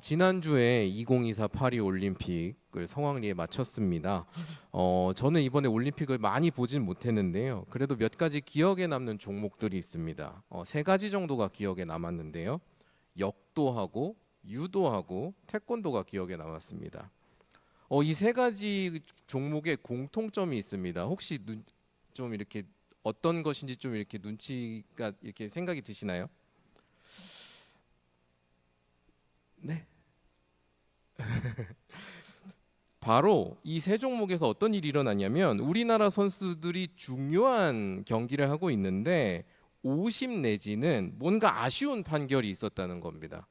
지난주에 2024 파리 올림픽을 성황리에 마쳤습니다. 저는 이번에 올림픽을 많이 보진 못했는데요. 그래도 몇 가지 기억에 남는 종목들이 있습니다. 세 가지 정도가 기억에 남았는데요. 역도하고 유도하고 태권도가 기억에 남았습니다. 이 세 가지 종목에 공통점이 있습니다. 혹시 좀 이렇게 어떤 것인지 좀 이렇게 눈치가 이렇게 생각이 드시나요? 네. 바로 이 세 종목에서 어떤 일이 일어났냐면 우리나라 선수들이 중요한 경기를 하고 있는데 오심 내지는 뭔가 아쉬운 판결이 있었다는 겁니다.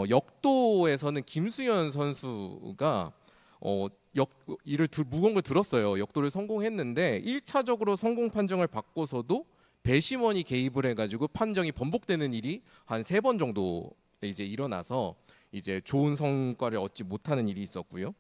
역도에서는 김수현 선수가 어, 무거운 걸 들었어요. 역도를 성공했는데 1차적으로 성공 판정을 받고서도 배심원이 개입을 해가지고 판정이 번복되는 일이 한 세 번 정도 이제 일어나서 이제 좋은 성과를 얻지 못하는 일이 있었고요.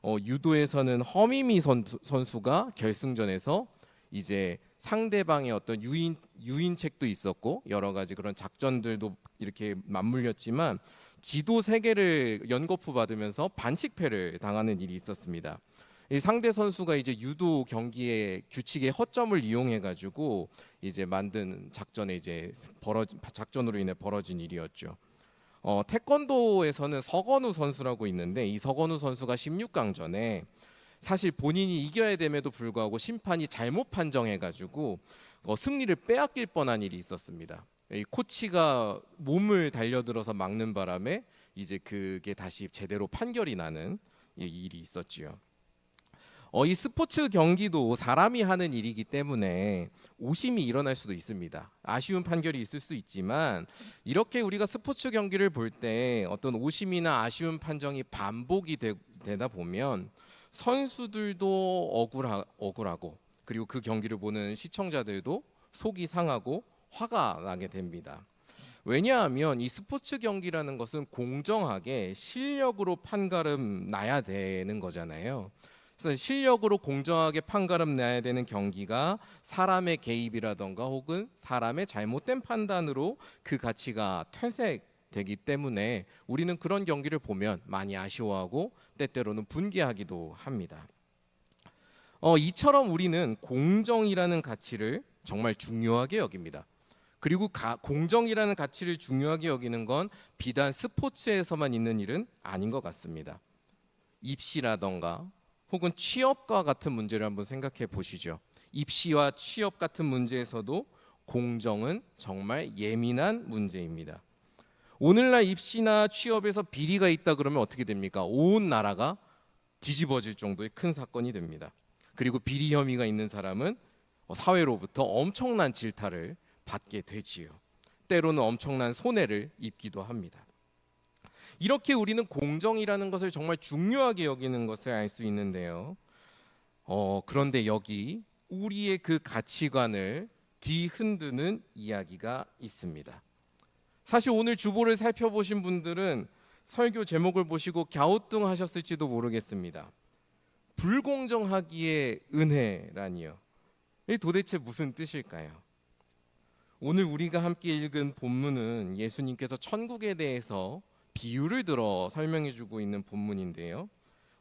유도에서는 허미미 선수가 결승전에서 이제 상대방의 어떤 유인책도 있었고 여러 가지 그런 작전들도 이렇게 맞물렸지만 지도 3개를 연거푸 받으면서 반칙패를 당하는 일이 있었습니다. 이 상대 선수가 이제 유도 경기의 규칙의 허점을 이용해 가지고 이제 만든 작전으로 인해 벌어진 일이었죠. 태권도에서는 서건우 선수라고 있는데 이 서건우 선수가 16강전에 사실 본인이 이겨야 됨에도 불구하고 심판이 잘못 판정해가지고 승리를 빼앗길 뻔한 일이 있었습니다. 이 코치가 몸을 달려들어서 막는 바람에 이제 그게 다시 제대로 판결이 나는 일이 있었지요. 이 스포츠 경기도 사람이 하는 일이기 때문에 오심이 일어날 수도 있습니다. 아쉬운 판결이 있을 수 있지만 이렇게 우리가 스포츠 경기를 볼 때 어떤 오심이나 아쉬운 판정이 반복이 되다 보면 선수들도 억울하고 그리고 그 경기를 보는 시청자들도 속이 상하고 화가 나게 됩니다. 왜냐하면 이 스포츠 경기라는 것은 공정하게 실력으로 판가름 나야 되는 거잖아요. 그래서 실력으로 공정하게 판가름 나야 되는 경기가 사람의 개입이라던가 혹은 사람의 잘못된 판단으로 그 가치가 퇴색되기 때문에 우리는 그런 경기를 보면 많이 아쉬워하고 때때로는 분개하기도 합니다. 이처럼 우리는 공정이라는 가치를 정말 중요하게 여깁니다. 그리고 공정이라는 가치를 중요하게 여기는 건 비단 스포츠에서만 있는 일은 아닌 것 같습니다. 입시라던가 혹은 취업과 같은 문제를 한번 생각해 보시죠. 입시와 취업 같은 문제에서도 공정은 정말 예민한 문제입니다. 오늘날 입시나 취업에서 비리가 있다 그러면 어떻게 됩니까? 온 나라가 뒤집어질 정도의 큰 사건이 됩니다. 그리고 비리 혐의가 있는 사람은 사회로부터 엄청난 질타를 받게 되지요. 때로는 엄청난 손해를 입기도 합니다. 이렇게 우리는 공정이라는 것을 정말 중요하게 여기는 것을 알 수 있는데요. 그런데 여기 우리의 그 가치관을 뒤흔드는 이야기가 있습니다. 사실 오늘 주보를 살펴보신 분들은 설교 제목을 보시고 갸우뚱하셨을지도 모르겠습니다. 불공정하기에 은혜라니요. 이게 도대체 무슨 뜻일까요? 오늘 우리가 함께 읽은 본문은 예수님께서 천국에 대해서 비유를 들어 설명해주고 있는 본문인데요.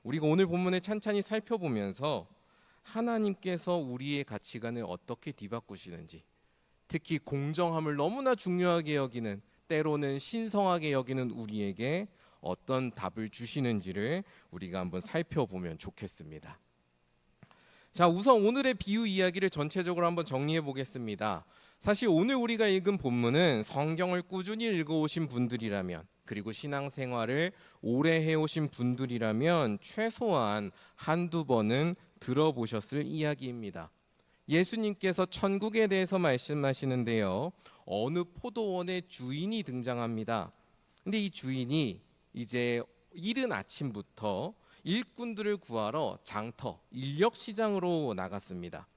우리가 오늘 본문을 찬찬히 살펴보면서 하나님께서 우리의 가치관을 어떻게 뒤바꾸시는지, 특히 공정함을 너무나 중요하게 여기는, 때로는 신성하게 여기는 우리에게 어떤 답을 주시는지를 우리가 한번 살펴보면 좋겠습니다. 자, 우선 오늘의 비유 이야기를 전체적으로 한번 정리해 보겠습니다. 사실 오늘 우리가 읽은 본문은 성경을 꾸준히 읽어오신 분들이라면, 그리고 신앙생활을 오래 해오신 분들이라면 최소한 한두 번은 들어보셨을 이야기입니다. 예수님께서 천국에 대해서 말씀하시는데요. 어느 포도원의 주인이 등장합니다. 근데 이 주인이 이제 이른 아침부터 일꾼들을 구하러 장터, 인력시장으로 나갔습니다.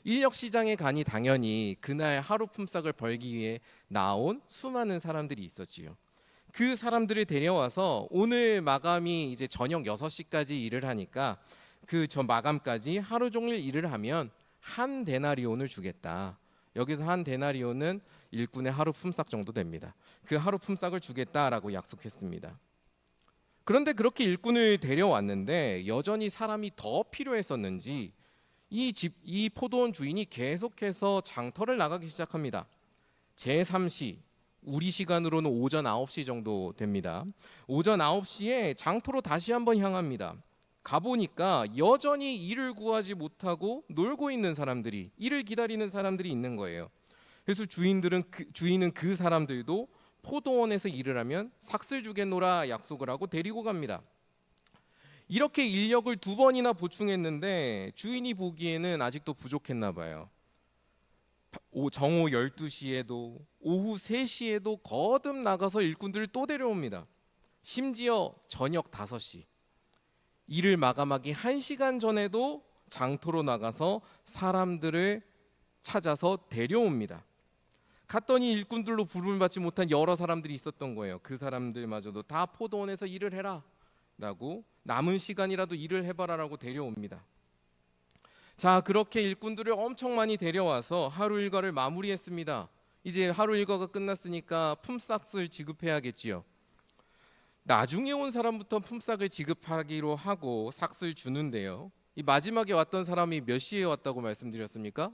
인력시장에 가니 당연히 그날 하루 품삯을 벌기 위해 나온 수많은 사람들이 있었지요. 그 사람들을 데려와서 오늘 마감이 이제 저녁 6시까지 일을 하니까 그 저 마감까지 하루 종일 일을 하면 한 데나리온을 주겠다. 여기서 한 데나리온은 일꾼의 하루 품삯 정도 됩니다. 그 하루 품삯을 주겠다라고 약속했습니다. 그런데 그렇게 일꾼을 데려왔는데 여전히 사람이 더 필요했었는지 이 포도원 주인이 계속해서 장터를 나가기 시작합니다. 제3시, 우리 시간으로는 오전 9시 정도 됩니다. 오전 9시에 장터로 다시 한번 향합니다. 가보니까 여전히 일을 구하지 못하고 놀고 있는 사람들이, 일을 기다리는 사람들이 있는 거예요. 그래서 주인은 그 사람들도 포도원에서 일을 하면 삭슬 주겠노라 약속을 하고 데리고 갑니다. 이렇게 인력을 2번이나 보충했는데 주인이 보기에는 아직도 부족했나 봐요. 정오 12시에도 오후 3시에도 거듭 나가서 일꾼들을 또 데려옵니다. 심지어 저녁 5시, 일을 마감하기 1시간 전에도 장터로 나가서 사람들을 찾아서 데려옵니다. 갔더니 일꾼들로 부름을 받지 못한 여러 사람들이 있었던 거예요. 그 사람들마저도 다 포도원에서 일을 해라 라고, 남은 시간이라도 일을 해봐라 라고 데려옵니다. 자, 그렇게 일꾼들을 엄청 많이 데려와서 하루 일과를 마무리했습니다. 이제 하루 일과가 끝났으니까 품삯을 지급해야겠지요. 나중에 온 사람부터 품삯을 지급하기로 하고 삭슬 주는데요. 이 마지막에 왔던 사람이 몇 시에 왔다고 말씀드렸습니까?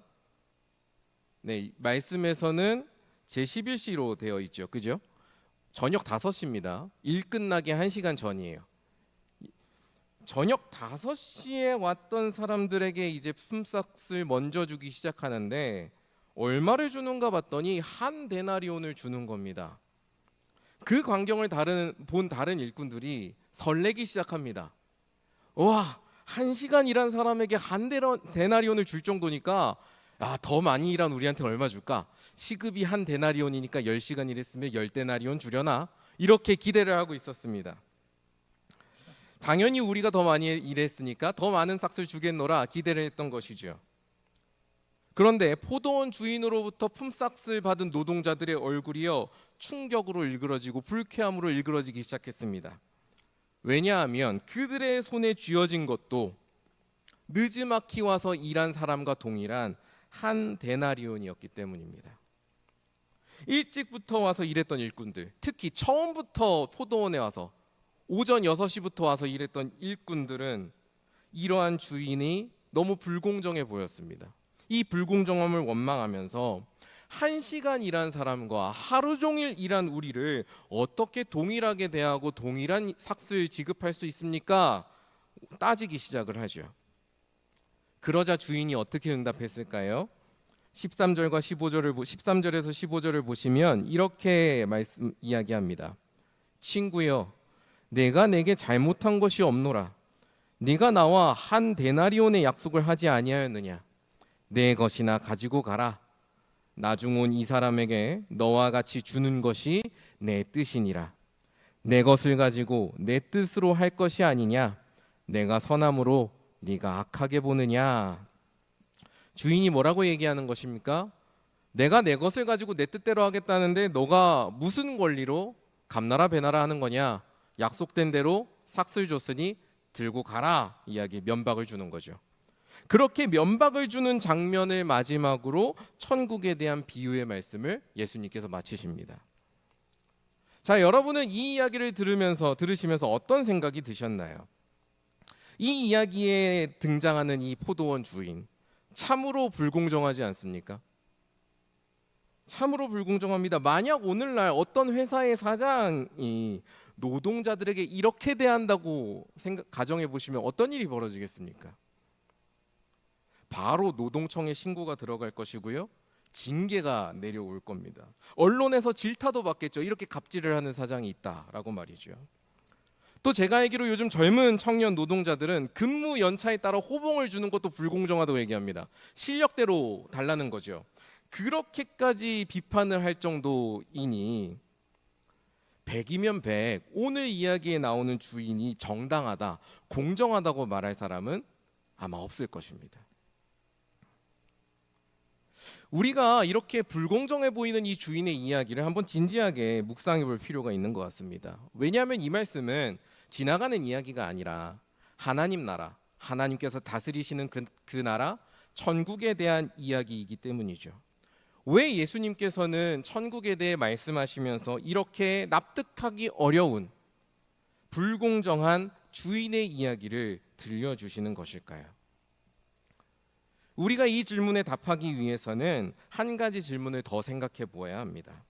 네, 말씀에서는 제11시로 되어 있죠. 그죠? 저녁 5시입니다. 일 끝나기 1시간 전이에요. 저녁 5시에 왔던 사람들에게 이제 품삯을 먼저 주기 시작하는데 얼마를 주는가 봤더니 한 데나리온을 주는 겁니다. 그 광경을 본 다른 일꾼들이 설레기 시작합니다. 와, 1시간 일한 사람에게 한 데나리온을 줄 정도니까 더 많이 일한 우리한테 얼마 줄까? 시급이 한 데나리온이니까 10시간 일했으면 10데나리온 주려나? 이렇게 기대를 하고 있었습니다. 당연히 우리가 더 많이 일했으니까 더 많은 삭슬 주겠노라 기대를 했던 것이죠. 그런데 포도원 주인으로부터 품삯을 받은 노동자들의 얼굴이요, 충격으로 일그러지고 불쾌함으로 일그러지기 시작했습니다. 왜냐하면 그들의 손에 쥐어진 것도 느지막이 와서 일한 사람과 동일한 한 데나리온이었기 때문입니다. 일찍부터 와서 일했던 일꾼들, 특히 처음부터 포도원에 와서 오전 6시부터 와서 일했던 일꾼들은 이러한 주인이 너무 불공정해 보였습니다. 이 불공정함을 원망하면서 1시간 일한 사람과 하루 종일 일한 우리를 어떻게 동일하게 대하고 동일한 삭슬 지급할 수 있습니까? 따지기 시작을 하죠. 그러자 주인이 어떻게 응답했을까요? 13절과 13절에서 15절을 보시면 이렇게 이야기합니다. 친구여, 내가 내게 잘못한 것이 없노라. 네가 나와 한 데나리온의 약속을 하지 아니하였느냐? 내 것이나 가지고 가라. 나중 온 이 사람에게 너와 같이 주는 것이 내 뜻이니라. 내 것을 가지고 내 뜻으로 할 것이 아니냐? 내가 선함으로 네가 악하게 보느냐? 주인이 뭐라고 얘기하는 것입니까? 내가 내 것을 가지고 내 뜻대로 하겠다는데 너가 무슨 권리로 감나라 배나라 하는 거냐? 약속된 대로 삭슬 줬으니 들고 가라, 이야기, 면박을 주는 거죠. 그렇게 면박을 주는 장면을 마지막으로 천국에 대한 비유의 말씀을 예수님께서 마치십니다. 자, 여러분은 이 이야기를 들으시면서 어떤 생각이 드셨나요? 이 이야기에 등장하는 이 포도원 주인, 참으로 불공정하지 않습니까? 참으로 불공정합니다. 만약 오늘날 어떤 회사의 사장이 노동자들에게 이렇게 대한다고 가정해 보시면 어떤 일이 벌어지겠습니까? 바로 노동청에 신고가 들어갈 것이고요, 징계가 내려올 겁니다. 언론에서 질타도 받겠죠. 이렇게 갑질을 하는 사장이 있다라고 말이죠. 또 제가 알기로 요즘 젊은 청년 노동자들은 근무 연차에 따라 호봉을 주는 것도 불공정하다고 얘기합니다. 실력대로 달라는 거죠. 그렇게까지 비판을 할 정도이니 100이면 100, 오늘 이야기에 나오는 주인이 정당하다, 공정하다고 말할 사람은 아마 없을 것입니다. 우리가 이렇게 불공정해 보이는 이 주인의 이야기를 한번 진지하게 묵상해 볼 필요가 있는 것 같습니다. 왜냐하면 이 말씀은 지나가는 이야기가 아니라 하나님 나라, 하나님께서 다스리시는 그 나라, 천국에 대한 이야기이기 때문이죠. 왜 예수님께서는 천국에 대해 말씀하시면서 이렇게 납득하기 어려운 불공정한 주인의 이야기를 들려주시는 것일까요? 우리가 이 질문에 답하기 위해서는 한 가지 질문을 더 생각해 보아야 합니다.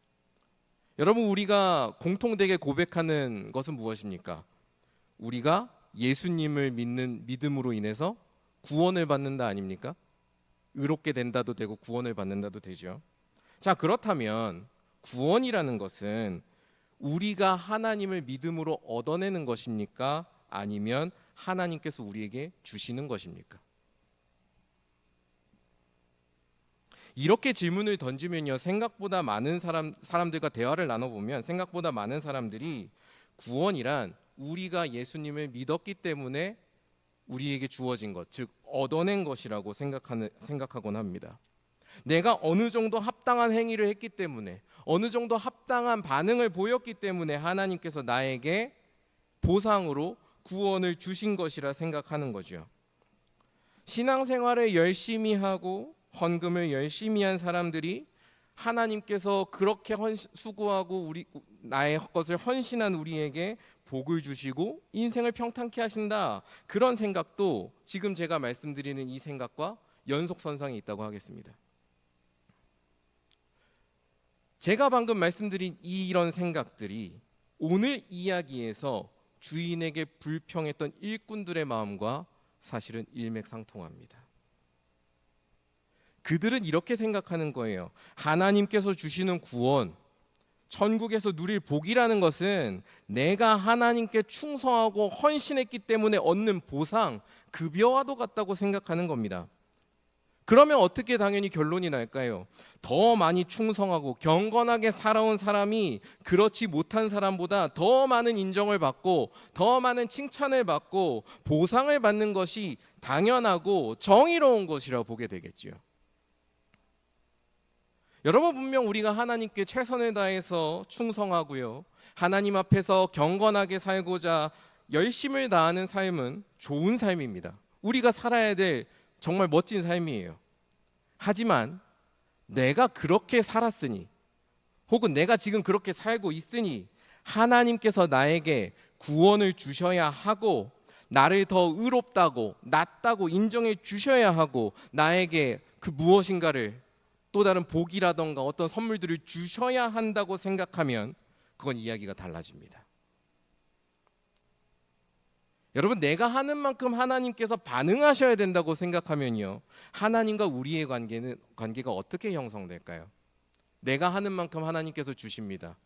여러분, 우리가 공통되게 고백하는 것은 무엇입니까? 우리가 예수님을 믿는 믿음으로 인해서 구원을 받는다 아닙니까? 의롭게 된다도 되고 구원을 받는다도 되죠. 자, 그렇다면 구원이라는 것은 우리가 하나님을 믿음으로 얻어내는 것입니까? 아니면 하나님께서 우리에게 주시는 것입니까? 이렇게 질문을 던지면요, 생각보다 많은 사람들과 대화를 나눠보면 생각보다 많은 사람들이 구원이란 우리가 예수님을 믿었기 때문에 우리에게 주어진 것, 즉 얻어낸 것이라고 생각하곤 합니다. 내가 어느 정도 합당한 행위를 했기 때문에, 어느 정도 합당한 반응을 보였기 때문에 하나님께서 나에게 보상으로 구원을 주신 것이라 생각하는 거죠. 신앙생활을 열심히 하고 헌금을 열심히 한 사람들이 하나님께서 그렇게 수고하고 나의 것을 헌신한 우리에게 복을 주시고 인생을 평탄케 하신다, 그런 생각도 지금 제가 말씀드리는 이 생각과 연속선상에 있다고 하겠습니다. 제가 방금 말씀드린 이런 생각들이 오늘 이야기에서 주인에게 불평했던 일꾼들의 마음과 사실은 일맥상통합니다. 그들은 이렇게 생각하는 거예요. 하나님께서 주시는 구원, 천국에서 누릴 복이라는 것은 내가 하나님께 충성하고 헌신했기 때문에 얻는 보상, 급여와도 같다고 생각하는 겁니다. 그러면 어떻게 당연히 결론이 날까요? 더 많이 충성하고 경건하게 살아온 사람이 그렇지 못한 사람보다 더 많은 인정을 받고 더 많은 칭찬을 받고 보상을 받는 것이 당연하고 정의로운 것이라고 보게 되겠지요. 여러분, 분명 우리가 하나님께 최선을 다해서 충성하고요, 하나님 앞에서 경건하게 살고자 열심을 다하는 삶은 좋은 삶입니다. 우리가 살아야 될 정말 멋진 삶이에요. 하지만 내가 그렇게 살았으니, 혹은 내가 지금 그렇게 살고 있으니 하나님께서 나에게 구원을 주셔야 하고, 나를 더 의롭다고 낫다고 인정해 주셔야 하고, 나에게 그 무엇인가를, 또 다른 복이라던가 어떤 선물들을 주셔야 한다고 생각하면 그건 이야기가 달라집니다. 여러분, 내가 하는 만큼 하나님께서 반응하셔야 된다고 생각하면요, 하나님과 우리의 관계가 어떻게 형성될까요? 내가 하는 만큼 하나님께서 주십니다.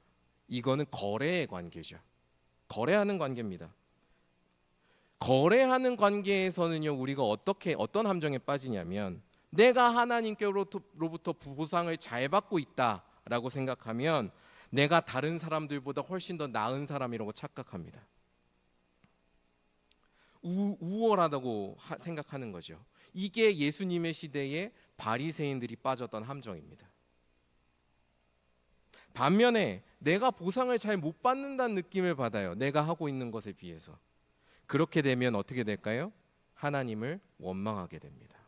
이거는 거래의 관계죠. 거래하는 관계입니다. 거래하는 관계에서는요, 우리가 어떤 함정에 빠지냐면, 내가 하나님께로부터 보상을 잘 받고 있다라고 생각하면 내가 다른 사람들보다 훨씬 더 나은 사람이라고 착각합니다. 우월하다고 생각하는 거죠. 이게 예수님의 시대에 바리새인들이 빠졌던 함정입니다. 반면에 내가 보상을 잘 못 받는다는 느낌을 받아요, 내가 하고 있는 것에 비해서. 그렇게 되면 어떻게 될까요? 하나님을 원망하게 됩니다.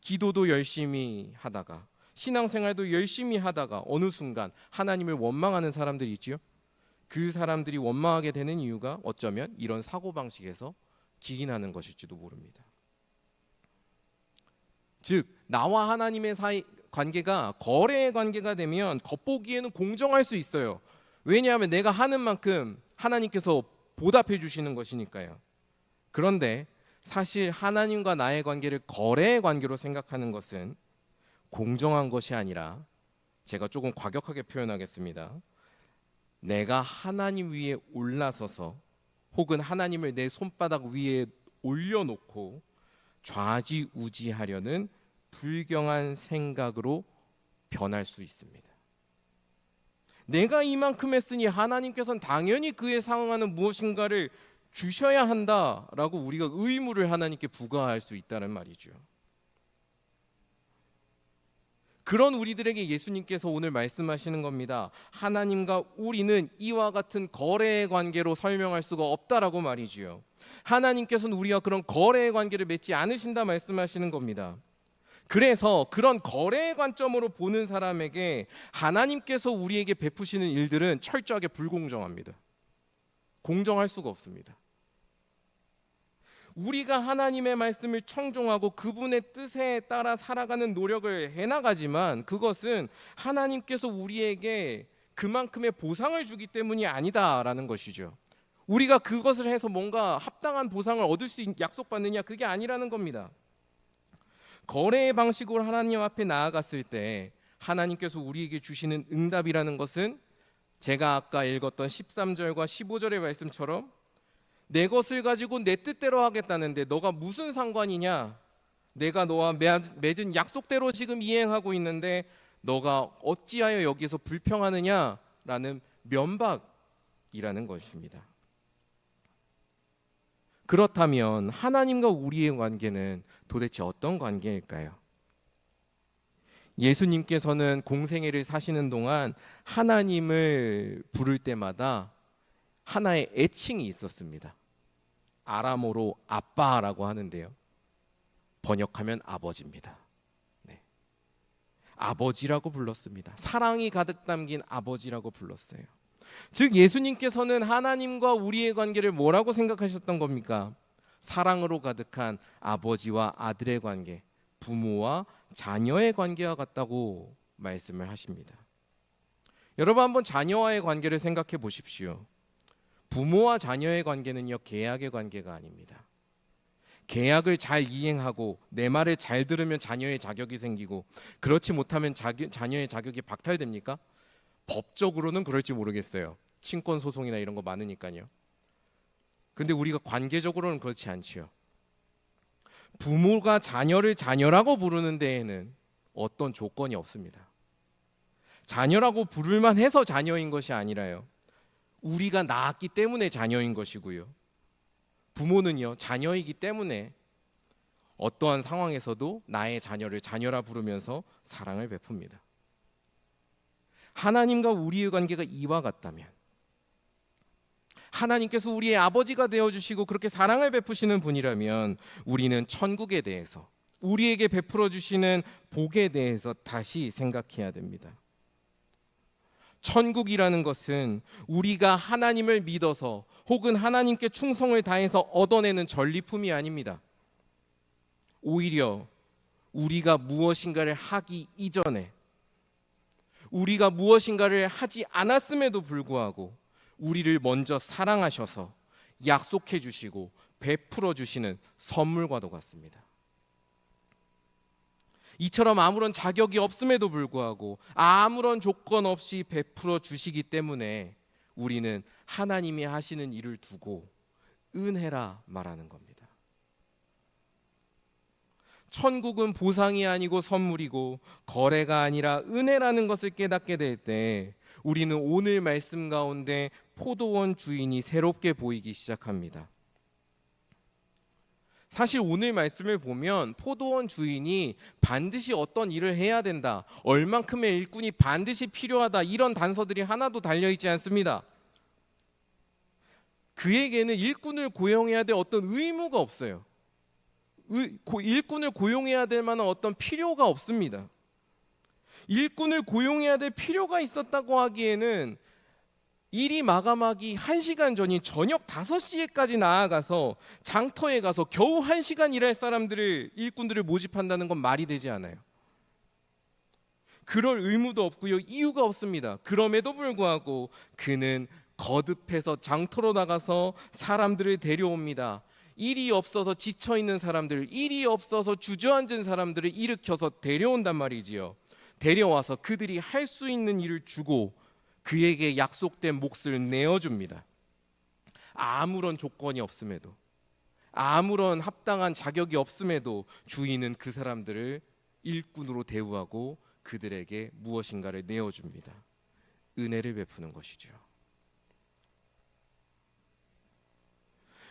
기도도 열심히 하다가, 신앙생활도 열심히 하다가 어느 순간 하나님을 원망하는 사람들이 있죠. 그 사람들이 원망하게 되는 이유가 어쩌면 이런 사고방식에서 기인하는 것일지도 모릅니다. 즉, 나와 하나님의 관계가 거래의 관계가 되면 겉보기에는 공정할 수 있어요. 왜냐하면 내가 하는 만큼 하나님께서 보답해 주시는 것이니까요. 그런데 사실 하나님과 나의 관계를 거래의 관계로 생각하는 것은 공정한 것이 아니라, 제가 조금 과격하게 표현하겠습니다, 내가 하나님 위에 올라서서 혹은 하나님을 내 손바닥 위에 올려놓고 좌지우지하려는 불경한 생각으로 변할 수 있습니다. 내가 이만큼 했으니 하나님께서는 당연히 그에 상응하는 무엇인가를 주셔야 한다라고 우리가 의무를 하나님께 부과할 수 있다는 말이죠. 그런 우리들에게 예수님께서 오늘 말씀하시는 겁니다. 하나님과 우리는 이와 같은 거래의 관계로 설명할 수가 없다라고 말이지요. 하나님께서는 우리와 그런 거래의 관계를 맺지 않으신다 말씀하시는 겁니다. 그래서 그런 거래의 관점으로 보는 사람에게 하나님께서 우리에게 베푸시는 일들은 철저하게 불공정합니다. 공정할 수가 없습니다. 우리가 하나님의 말씀을 청종하고 그분의 뜻에 따라 살아가는 노력을 해나가지만 그것은 하나님께서 우리에게 그만큼의 보상을 주기 때문이 아니다라는 것이죠. 우리가 그것을 해서 뭔가 합당한 보상을 얻을 수 약속받느냐, 그게 아니라는 겁니다. 거래의 방식으로 하나님 앞에 나아갔을 때 하나님께서 우리에게 주시는 응답이라는 것은 제가 아까 읽었던 13절과 15절의 말씀처럼 내 것을 가지고 내 뜻대로 하겠다는데 너가 무슨 상관이냐? 내가 너와 맺은 약속대로 지금 이행하고 있는데 너가 어찌하여 여기서 불평하느냐라는 면박이라는 것입니다. 그렇다면 하나님과 우리의 관계는 도대체 어떤 관계일까요? 예수님께서는 공생애를 사시는 동안 하나님을 부를 때마다 하나의 애칭이 있었습니다. 아람어로 아빠라고 하는데요, 번역하면 아버지입니다. 네. 아버지라고 불렀습니다. 사랑이 가득 담긴 아버지라고 불렀어요. 즉 예수님께서는 하나님과 우리의 관계를 뭐라고 생각하셨던 겁니까? 사랑으로 가득한 아버지와 아들의 관계, 부모와 자녀의 관계와 같다고 말씀을 하십니다. 여러분, 한번 자녀와의 관계를 생각해 보십시오. 부모와 자녀의 관계는요, 계약의 관계가 아닙니다. 계약을 잘 이행하고 내 말을 잘 들으면 자녀의 자격이 생기고, 그렇지 못하면 자녀의 자격이 박탈됩니까? 법적으로는 그럴지 모르겠어요. 친권 소송이나 이런 거 많으니까요. 근데 우리가 관계적으로는 그렇지 않지요. 부모가 자녀를 자녀라고 부르는 데에는 어떤 조건이 없습니다. 자녀라고 부를만 해서 자녀인 것이 아니라요, 우리가 낳았기 때문에 자녀인 것이고요, 부모는요 자녀이기 때문에 어떠한 상황에서도 나의 자녀를 자녀라 부르면서 사랑을 베풉니다. 하나님과 우리의 관계가 이와 같다면, 하나님께서 우리의 아버지가 되어주시고 그렇게 사랑을 베푸시는 분이라면 우리는 천국에 대해서, 우리에게 베풀어 주시는 복에 대해서 다시 생각해야 됩니다. 천국이라는 것은 우리가 하나님을 믿어서 혹은 하나님께 충성을 다해서 얻어내는 전리품이 아닙니다. 오히려 우리가 무엇인가를 하기 이전에, 우리가 무엇인가를 하지 않았음에도 불구하고 우리를 먼저 사랑하셔서 약속해 주시고 베풀어 주시는 선물과도 같습니다. 이처럼 아무런 자격이 없음에도 불구하고 아무런 조건 없이 베풀어 주시기 때문에 우리는 하나님이 하시는 일을 두고 은혜라 말하는 겁니다. 천국은 보상이 아니고 선물이고 거래가 아니라 은혜라는 것을 깨닫게 될 때 우리는 오늘 말씀 가운데 포도원 주인이 새롭게 보이기 시작합니다. 사실 오늘 말씀을 보면 포도원 주인이 반드시 어떤 일을 해야 된다, 얼만큼의 일꾼이 반드시 필요하다, 이런 단서들이 하나도 달려있지 않습니다. 그에게는 일꾼을 고용해야 될 어떤 의무가 없어요. 일꾼을 고용해야 될 만한 어떤 필요가 없습니다. 일꾼을 고용해야 될 필요가 있었다고 하기에는 일이 마감하기 1시간 전인 저녁 5시에까지 나아가서 장터에 가서 겨우 1시간 일할 일꾼들을 모집한다는 건 말이 되지 않아요. 그럴 의무도 없고요, 이유가 없습니다. 그럼에도 불구하고 그는 거듭해서 장터로 나가서 사람들을 데려옵니다. 일이 없어서 지쳐있는 사람들, 일이 없어서 주저앉은 사람들을 일으켜서 데려온단 말이지요. 데려와서 그들이 할 수 있는 일을 주고 그에게 약속된 몫을 내어줍니다. 아무런 조건이 없음에도, 아무런 합당한 자격이 없음에도 주인은 그 사람들을 일꾼으로 대우하고 그들에게 무엇인가를 내어줍니다. 은혜를 베푸는 것이죠.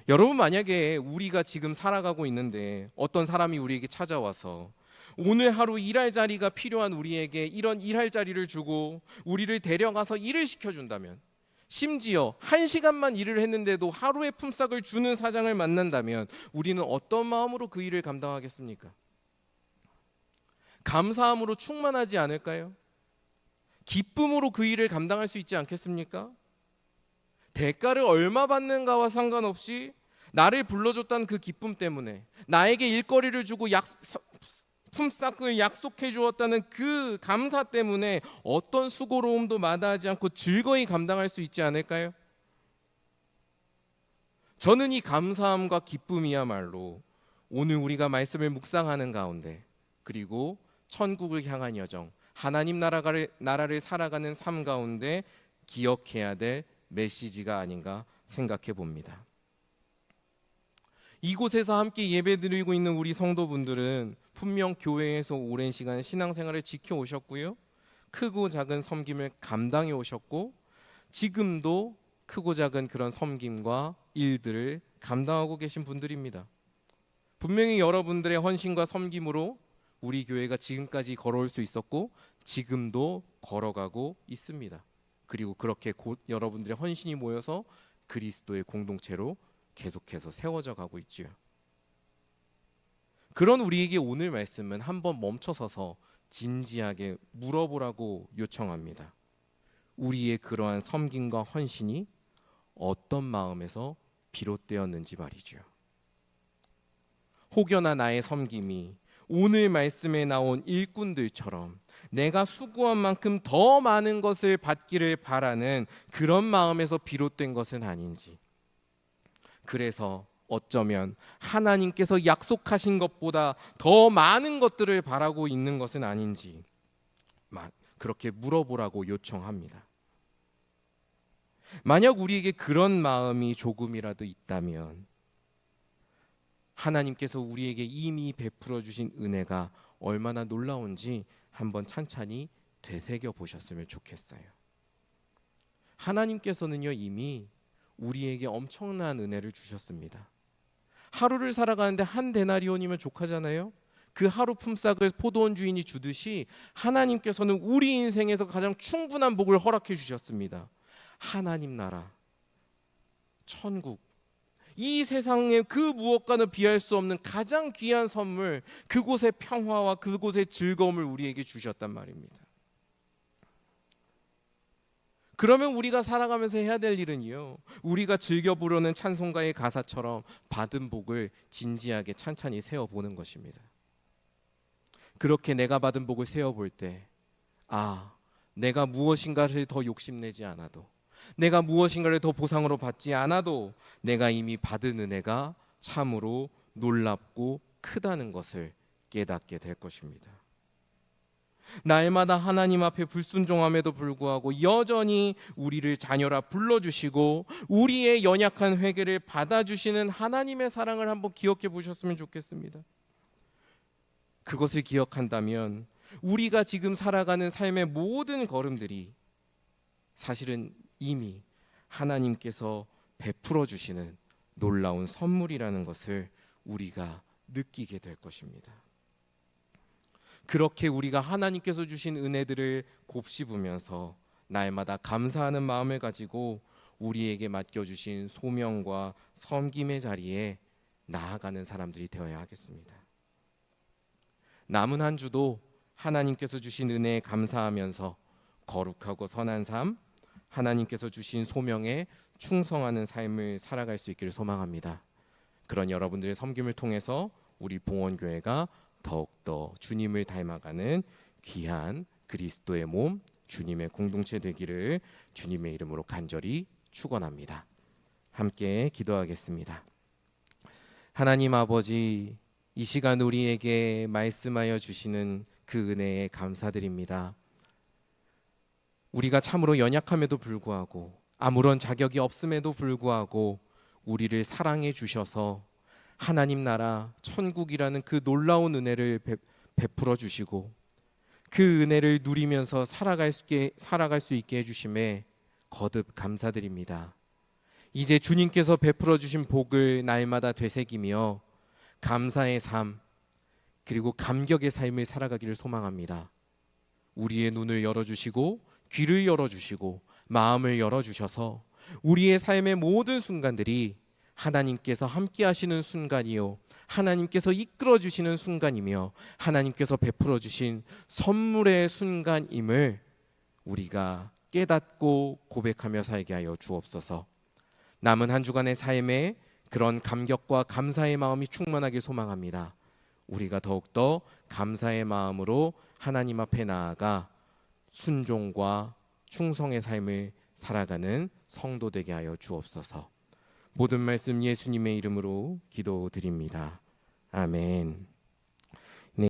여러분, 만약에 우리가 지금 살아가고 있는데 어떤 사람이 우리에게 찾아와서 오늘 하루 일할 자리가 필요한 우리에게 이런 일할 자리를 주고 우리를 데려가서 일을 시켜준다면, 심지어 1시간만 일을 했는데도 하루의 품삯을 주는 사장을 만난다면 우리는 어떤 마음으로 그 일을 감당하겠습니까? 감사함으로 충만하지 않을까요? 기쁨으로 그 일을 감당할 수 있지 않겠습니까? 대가를 얼마 받는가와 상관없이 나를 불러줬다는 그 기쁨 때문에, 나에게 일거리를 주고 품삯을 약속해 주었다는 그 감사 때문에 어떤 수고로움도 마다하지 않고 즐거이 감당할 수 있지 않을까요? 저는 이 감사함과 기쁨이야말로 오늘 우리가 말씀을 묵상하는 가운데, 그리고 천국을 향한 여정, 하나님 나라를 살아가는 삶 가운데 기억해야 될 메시지가 아닌가 생각해 봅니다. 이곳에서 함께 예배드리고 있는 우리 성도분들은 분명 교회에서 오랜 시간 신앙생활을 지켜오셨고요, 크고 작은 섬김을 감당해 오셨고, 지금도 크고 작은 그런 섬김과 일들을 감당하고 계신 분들입니다. 분명히 여러분들의 헌신과 섬김으로 우리 교회가 지금까지 걸어올 수 있었고 지금도 걸어가고 있습니다. 그리고 그렇게 곧 여러분들의 헌신이 모여서 그리스도의 공동체로 계속해서 세워져 가고 있지요. 그런 우리에게 오늘 말씀은 한번 멈춰서서 진지하게 물어보라고 요청합니다. 우리의 그러한 섬김과 헌신이 어떤 마음에서 비롯되었는지 말이죠. 혹여나 나의 섬김이 오늘 말씀에 나온 일꾼들처럼 내가 수고한 만큼 더 많은 것을 받기를 바라는 그런 마음에서 비롯된 것은 아닌지, 그래서 어쩌면 하나님께서 약속하신 것보다 더 많은 것들을 바라고 있는 것은 아닌지 그렇게 물어보라고 요청합니다. 만약 우리에게 그런 마음이 조금이라도 있다면 하나님께서 우리에게 이미 베풀어 주신 은혜가 얼마나 놀라운지 한번 찬찬히 되새겨 보셨으면 좋겠어요. 하나님께서는요, 이미 우리에게 엄청난 은혜를 주셨습니다. 하루를 살아가는데 한 데나리온이면 족하잖아요. 그 하루 품삯을 포도원 주인이 주듯이 하나님께서는 우리 인생에서 가장 충분한 복을 허락해 주셨습니다. 하나님 나라, 천국, 이 세상의 그 무엇과는 비할 수 없는 가장 귀한 선물, 그곳의 평화와 그곳의 즐거움을 우리에게 주셨단 말입니다. 그러면 우리가 살아가면서 해야 될 일은요, 우리가 즐겨 부르는 찬송가의 가사처럼 받은 복을 진지하게 찬찬히 세어보는 것입니다. 그렇게 내가 받은 복을 세어볼 때, 내가 무엇인가를 더 욕심내지 않아도, 내가 무엇인가를 더 보상으로 받지 않아도 내가 이미 받은 은혜가 참으로 놀랍고 크다는 것을 깨닫게 될 것입니다. 날마다 하나님 앞에 불순종함에도 불구하고 여전히 우리를 자녀라 불러주시고 우리의 연약한 회개를 받아주시는 하나님의 사랑을 한번 기억해 보셨으면 좋겠습니다. 그것을 기억한다면 우리가 지금 살아가는 삶의 모든 걸음들이 사실은 이미 하나님께서 베풀어 주시는 놀라운 선물이라는 것을 우리가 느끼게 될 것입니다. 그렇게 우리가 하나님께서 주신 은혜들을 곱씹으면서 날마다 감사하는 마음을 가지고 우리에게 맡겨주신 소명과 섬김의 자리에 나아가는 사람들이 되어야 하겠습니다. 남은 한 주도 하나님께서 주신 은혜에 감사하면서 거룩하고 선한 삶, 하나님께서 주신 소명에 충성하는 삶을 살아갈 수 있기를 소망합니다. 그런 여러분들의 섬김을 통해서 우리 봉헌교회가 더욱더 주님을 닮아가는 귀한 그리스도의 몸, 주님의 공동체 되기를 주님의 이름으로 간절히 축원합니다. 함께 기도하겠습니다. 하나님 아버지, 이 시간 우리에게 말씀하여 주시는 그 은혜에 감사드립니다. 우리가 참으로 연약함에도 불구하고 아무런 자격이 없음에도 불구하고 우리를 사랑해 주셔서 하나님 나라 천국이라는 그 놀라운 은혜를 베풀어 주시고 그 은혜를 누리면서 살아갈 수 있게 해주심에 거듭 감사드립니다. 이제 주님께서 베풀어 주신 복을 날마다 되새기며 감사의 삶 그리고 감격의 삶을 살아가기를 소망합니다. 우리의 눈을 열어주시고 귀를 열어주시고 마음을 열어주셔서 우리의 삶의 모든 순간들이 하나님께서 함께 하시는 순간이요, 하나님께서 이끌어 주시는 순간이며 하나님께서 베풀어 주신 선물의 순간임을 우리가 깨닫고 고백하며 살게 하여 주옵소서. 남은 한 주간의 삶에 그런 감격과 감사의 마음이 충만하게 소망합니다. 우리가 더욱더 감사의 마음으로 하나님 앞에 나아가 순종과 충성의 삶을 살아가는 성도 되게 하여 주옵소서. 모든 말씀 예수님의 이름으로 기도드립니다. 아멘.